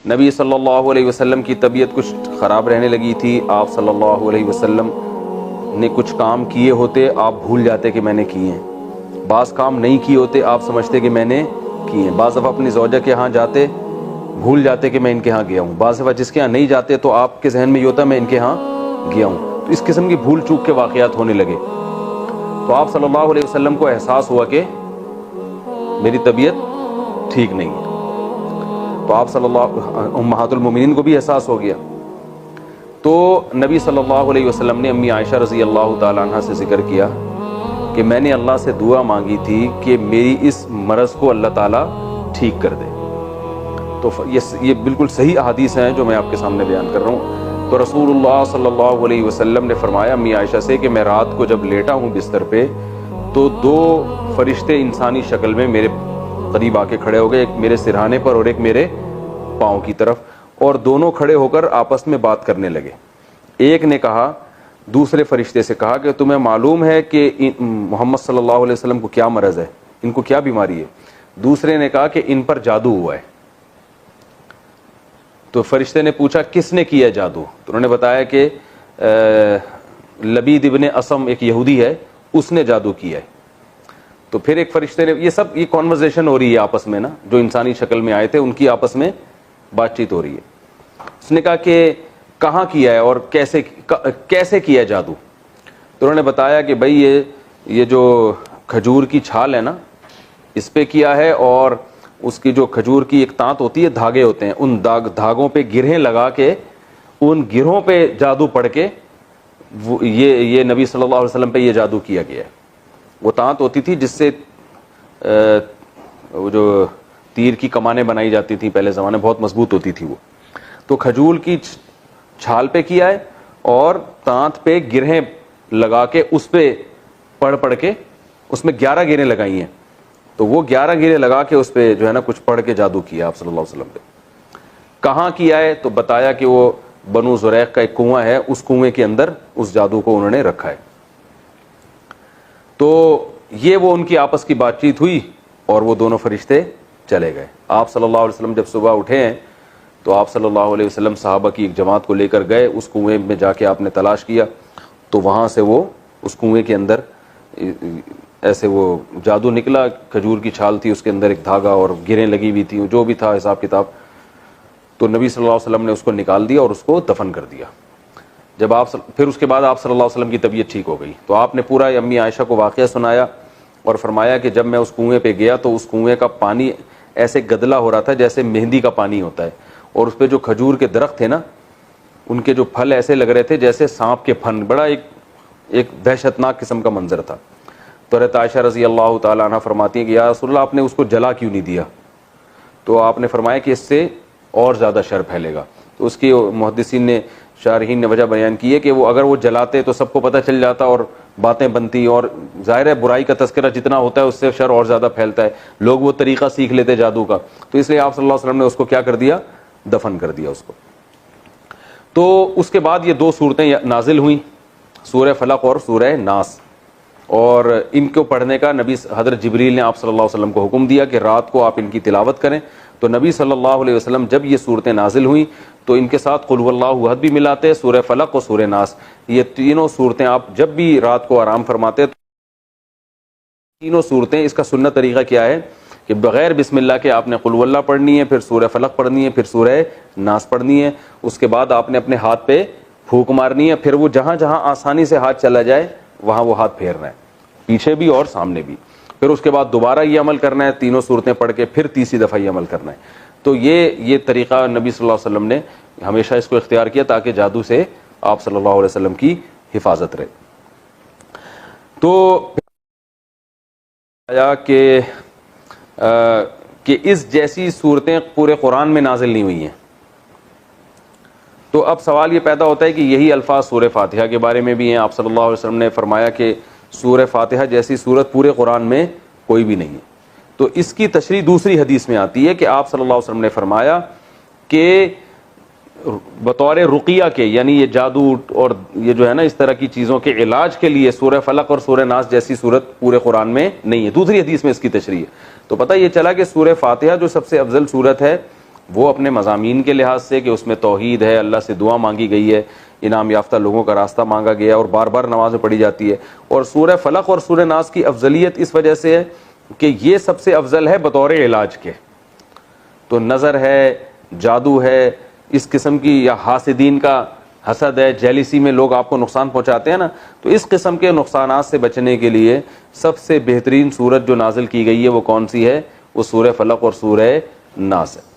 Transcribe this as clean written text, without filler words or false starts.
نبی صلی اللہ علیہ وسلم کی طبیعت کچھ خراب رہنے لگی تھی. آپ صلی اللہ علیہ وسلم نے کچھ کام کیے ہوتے, آپ بھول جاتے کہ میں نے کیے ہیں. بعض کام نہیں کیے ہوتے, آپ سمجھتے کہ میں نے کیے ہیں. بعض دفعہ اپنی زوجہ کے ہاں جاتے, بھول جاتے کہ میں ان کے ہاں گیا ہوں. بعض دفعہ جس کے ہاں نہیں جاتے تو آپ کے ذہن میں یہ ہوتا میں ان کے ہاں گیا ہوں. تو اس قسم کی بھول چوک کے واقعات ہونے لگے. تو آپ صلی اللہ علیہ وسلم کو احساس ہوا کہ میری طبیعت ٹھیک نہیں ہے. تو آپ صلی اللہ امہات المومنین کو بھی احساس ہو گیا. تو نبی صلی اللہ علیہ وسلم نے امی عائشہ رضی اللہ تعالیٰ عنہ سے ذکر کیا کہ میں نے اللہ سے دعا مانگی تھی کہ میری اس مرض کو اللہ تعالیٰ ٹھیک کر دے. تو یہ بالکل صحیح احادیث ہیں جو میں آپ کے سامنے بیان کر رہا ہوں. تو رسول اللہ صلی اللہ علیہ وسلم نے فرمایا امی عائشہ سے کہ میں رات کو جب لیٹا ہوں بستر پہ تو دو فرشتے انسانی شکل میں میرے قریب آ کے کھڑے ہو گئے, ایک میرے سرہانے پر اور ایک میرے پاؤں کی طرف, اور دونوں کھڑے ہو کر آپس میں بات کرنے لگے. ایک نے کہا, دوسرے فرشتے سے کہا کہ تمہیں معلوم ہے کہ محمد صلی اللہ علیہ وسلم کو کیا مرض ہے, ان کو کیا بیماری ہے؟ دوسرے نے کہا کہ ان پر جادو ہوا ہے. تو فرشتے نے پوچھا کس نے کیا جادو؟ تو انہوں نے بتایا کہ لبید ابن اسم ایک یہودی ہے, اس نے جادو کیا ہے. تو پھر ایک فرشتے نے, یہ کانورزیشن ہو رہی ہے آپس میں نا, جو انسانی شکل میں آئے تھے ان کی آپس میں بات چیت ہو رہی ہے. اس نے کہا کہ کہاں کیا ہے اور کیسے کیا جادو؟ تو انہوں نے بتایا کہ بھائی یہ جو کھجور کی چھال ہے نا, اس پہ کیا ہے, اور اس کی جو کھجور کی ایک تانت ہوتی ہے, دھاگے ہوتے ہیں, ان دھاگوں پہ گرہیں لگا کے ان گرہوں پہ جادو پڑھ کے یہ نبی صلی اللہ علیہ وسلم پہ یہ جادو کیا گیا ہے. وہ تانت ہوتی تھی جس سے وہ جو تیر کی کمانیں بنائی جاتی تھیں پہلے زمانے, بہت مضبوط ہوتی تھی وہ. تو کھجور کی چھال پہ کیا ہے اور تانت پہ گرہیں لگا کے اس پہ پڑھ کے اس میں 11 گرہیں لگائی ہیں. تو وہ 11 گرہیں لگا کے اس پہ جو ہے نا کچھ پڑھ کے جادو کیا آپ صلی اللہ علیہ وسلم پہ. کہاں کیا ہے؟ تو بتایا کہ وہ بنو زریق کا ایک کنواں ہے, اس کنویں کے اندر اس جادو کو انہوں نے رکھا ہے. تو یہ وہ ان کی آپس کی بات چیت ہوئی اور وہ دونوں فرشتے چلے گئے. آپ صلی اللہ علیہ وسلم جب صبح اٹھے ہیں تو آپ صلی اللہ علیہ وسلم صحابہ کی ایک جماعت کو لے کر گئے, اس کنویں میں جا کے آپ نے تلاش کیا. تو وہاں سے وہ اس کنویں کے اندر ایسے وہ جادو نکلا, کھجور کی چھال تھی, اس کے اندر ایک دھاگا اور گریں لگی ہوئی تھیں, جو بھی تھا حساب کتاب. تو نبی صلی اللہ علیہ وسلم نے اس کو نکال دیا اور اس کو دفن کر دیا. جب پھر اس کے بعد آپ صلی اللہ علیہ وسلم کی طبیعت ٹھیک ہو گئی تو آپ نے پورا امی عائشہ کو واقعہ سنایا اور فرمایا کہ جب میں اس کنویں پہ گیا تو اس کنویں کا پانی ایسے گدلا ہو رہا تھا جیسے مہندی کا پانی ہوتا ہے, اور اس پہ جو کھجور کے درخت تھے نا, ان کے جو پھل ایسے لگ رہے تھے جیسے سانپ کے پھن, بڑا ایک دہشتناک قسم کا منظر تھا. تو حضرت عائشہ رضی اللہ تعالیٰ عنہ فرماتی ہیں کہ یا رسول اللہ آپ نے اس کو جلا کیوں نہیں دیا؟ تو آپ نے فرمایا کہ اس سے اور زیادہ شر پھیلے گا. تو اس کی محدثین نے, شارحین نے وجہ بیان کی ہے کہ وہ اگر وہ جلاتے تو سب کو پتہ چل جاتا اور باتیں بنتی, اور ظاہر ہے برائی کا تذکرہ جتنا ہوتا ہے اس سے شر اور زیادہ پھیلتا ہے, لوگ وہ طریقہ سیکھ لیتے جادو کا. تو اس لیے آپ صلی اللہ علیہ وسلم نے اس کو کیا کر دیا؟ دفن کر دیا اس کو. تو اس کے بعد یہ 2 صورتیں نازل ہوئیں, سورہ فلق اور سورہ ناس, اور ان کو پڑھنے کا نبی حضرت جبریل نے آپ صلی اللہ علیہ وسلم کو حکم دیا کہ رات کو آپ ان کی تلاوت کریں. تو نبی صلی اللہ علیہ وسلم جب یہ صورتیں نازل ہوئیں تو ان کے ساتھ قل واللہ احد بھی ملاتے, سورہ فلق اور سورہ ناس, یہ تینوں صورتیں آپ جب بھی رات کو آرام فرماتے تینوں صورتیں. اس کا سنت طریقہ کیا ہے کہ بغیر بسم اللہ کے آپ نے قل واللہ پڑھنی ہے, پھر سورہ فلق پڑھنی ہے, پھر سورہ ناس پڑھنی ہے. اس کے بعد آپ نے اپنے ہاتھ پہ پھونک مارنی ہے, پھر وہ جہاں جہاں آسانی سے ہاتھ چلا جائے وہاں وہ ہاتھ پھیرنا ہے, پیچھے بھی اور سامنے بھی. پھر اس کے بعد دوبارہ یہ عمل کرنا ہے, تینوں صورتیں پڑھ کے پھر تیسری دفعہ یہ عمل کرنا ہے. تو یہ طریقہ نبی صلی اللہ علیہ وسلم نے ہمیشہ اس کو اختیار کیا تاکہ جادو سے آپ صلی اللہ علیہ وسلم کی حفاظت رہے. تو کہ اس جیسی صورتیں پورے قرآن میں نازل نہیں ہوئی ہیں. تو اب سوال یہ پیدا ہوتا ہے کہ یہی الفاظ سورہ فاتحہ کے بارے میں بھی ہیں. آپ صلی اللہ علیہ وسلم نے فرمایا کہ سورہ فاتحہ جیسی صورت پورے قرآن میں کوئی بھی نہیں ہے. تو اس کی تشریح دوسری حدیث میں آتی ہے کہ آپ صلی اللہ علیہ وسلم نے فرمایا کہ بطور رقیہ کے, یعنی یہ جادو اور یہ جو ہے نا اس طرح کی چیزوں کے علاج کے لیے سورہ فلق اور سورہ ناس جیسی صورت پورے قرآن میں نہیں ہے. دوسری حدیث میں اس کی تشریح ہے. تو پتہ یہ چلا کہ سورہ فاتحہ جو سب سے افضل صورت ہے وہ اپنے مضامین کے لحاظ سے کہ اس میں توحید ہے, اللہ سے دعا مانگی گئی ہے, انعام یافتہ لوگوں کا راستہ مانگا گیا اور بار بار نمازیں پڑھی جاتی ہے. اور سورہ فلق اور سورہ ناس کی افضلیت اس وجہ سے ہے کہ یہ سب سے افضل ہے بطور علاج کے. تو نظر ہے, جادو ہے, اس قسم کی, یا حاسدین کا حسد ہے, جیلیسی میں لوگ آپ کو نقصان پہنچاتے ہیں نا, تو اس قسم کے نقصانات سے بچنے کے لیے سب سے بہترین سورت جو نازل کی گئی ہے وہ کون سی ہے؟ وہ سورہ فلق اور سورہ ناس ہے.